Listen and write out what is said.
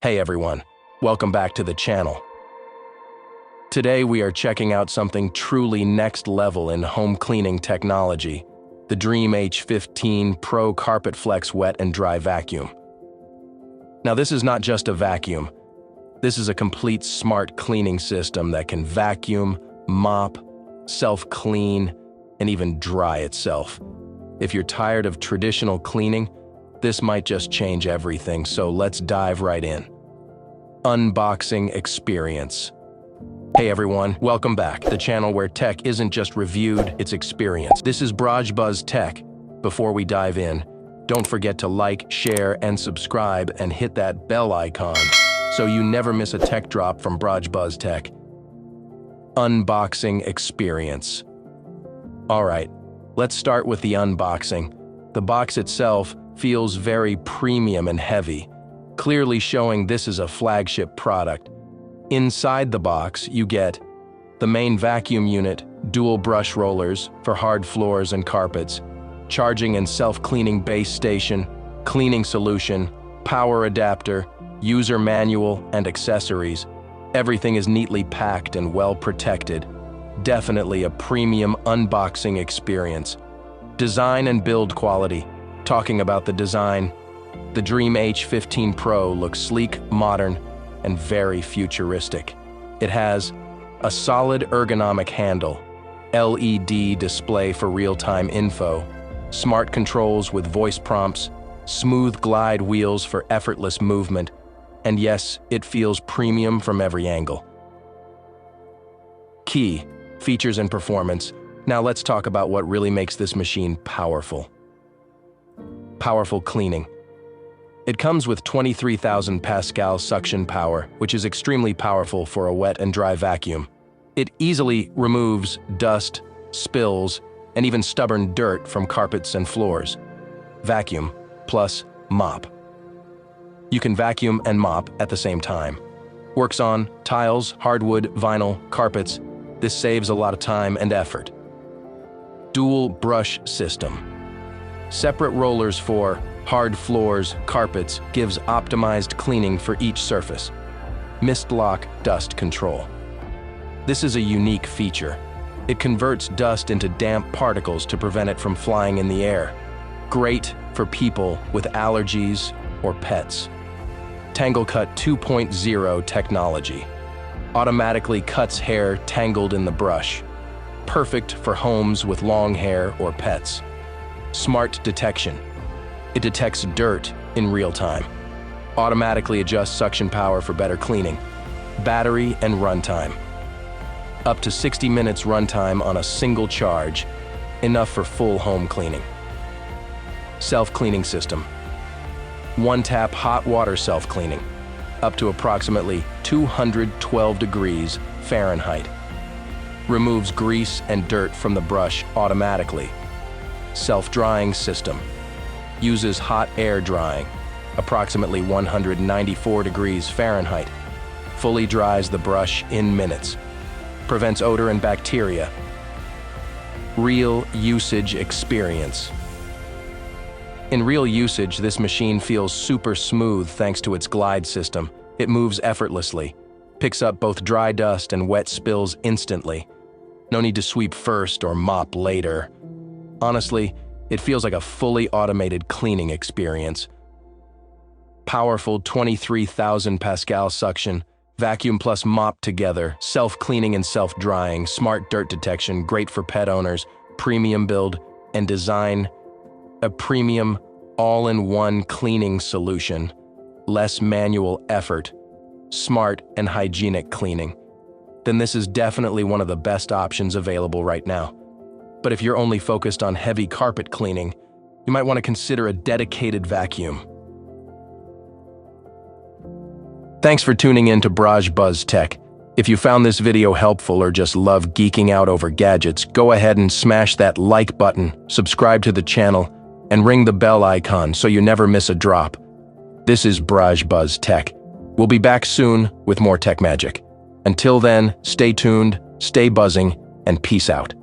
Hey everyone, welcome back to the channel. Today we are checking out something truly next level in home cleaning technology, the Dreame H15 Pro Carpet Flex Wet and Dry Vacuum. Now this is not just a vacuum, this is a complete smart cleaning system that can vacuum, mop, self-clean, and even dry itself. If you're tired of traditional cleaning, this might just change everything, so let's dive right in. Unboxing experience. Hey everyone, welcome back. The channel where tech isn't just reviewed, it's experienced. This is Buzz Tech. Before we dive in, don't forget to like, share, and subscribe and hit that bell icon so you never miss a tech drop from Buzz Tech. Unboxing experience. Alright, let's start with the unboxing. The box itself feels very premium and heavy, clearly showing this is a flagship product. Inside the box, you get the main vacuum unit, dual brush rollers for hard floors and carpets, charging and self-cleaning base station, cleaning solution, power adapter, user manual, and accessories. Everything is neatly packed and well protected. Definitely a premium unboxing experience. Design and build quality. Talking about the design, the Dreame H15 Pro looks sleek, modern, and very futuristic. It has a solid ergonomic handle, LED display for real-time info, smart controls with voice prompts, smooth glide wheels for effortless movement, and yes, it feels premium from every angle. Key features and performance. Now let's talk about what really makes this machine powerful. Powerful cleaning. It comes with 23,000 Pascal suction power, which is extremely powerful for a wet and dry vacuum. It easily removes dust, spills, and even stubborn dirt from carpets and floors. Vacuum plus mop. You can vacuum and mop at the same time. Works on tiles, hardwood, vinyl, carpets. This saves a lot of time and effort. Dual brush system. Separate rollers for hard floors, carpets gives optimized cleaning for each surface. Mist lock dust control. This is a unique feature. It converts dust into damp particles to prevent it from flying in the air. Great for people with allergies or pets. Tangle Cut 2.0 technology. Automatically cuts hair tangled in the brush. Perfect for homes with long hair or pets. Smart detection. It detects dirt in real time. Automatically adjusts suction power for better cleaning. Battery and runtime. Up to 60 minutes runtime on a single charge, enough for full home cleaning. Self-cleaning system. One-tap hot water self-cleaning, up to approximately 212 degrees Fahrenheit. Removes grease and dirt from the brush automatically. Self-drying system. Uses hot air drying, approximately 194 degrees Fahrenheit. Fully dries the brush in minutes. Prevents odor and bacteria. Real usage experience. In real usage, this machine feels super smooth thanks to its glide system. It moves effortlessly, picks up both dry dust and wet spills instantly. No need to sweep first or mop later. Honestly, it feels like a fully automated cleaning experience. Powerful 23,000 Pascal suction, vacuum plus mop together, self-cleaning and self-drying, smart dirt detection, great for pet owners, premium build, and design. A premium, all-in-one cleaning solution, less manual effort, smart and hygienic cleaning. Then this is definitely one of the best options available right now. But if you're only focused on heavy carpet cleaning, you might want to consider a dedicated vacuum. Thanks for tuning in to Buzz Tech. If you found this video helpful or just love geeking out over gadgets, go ahead and smash that like button, subscribe to the channel, and ring the bell icon so you never miss a drop. This is Buzz Tech. We'll be back soon with more tech magic. Until then, stay tuned, stay buzzing, and peace out.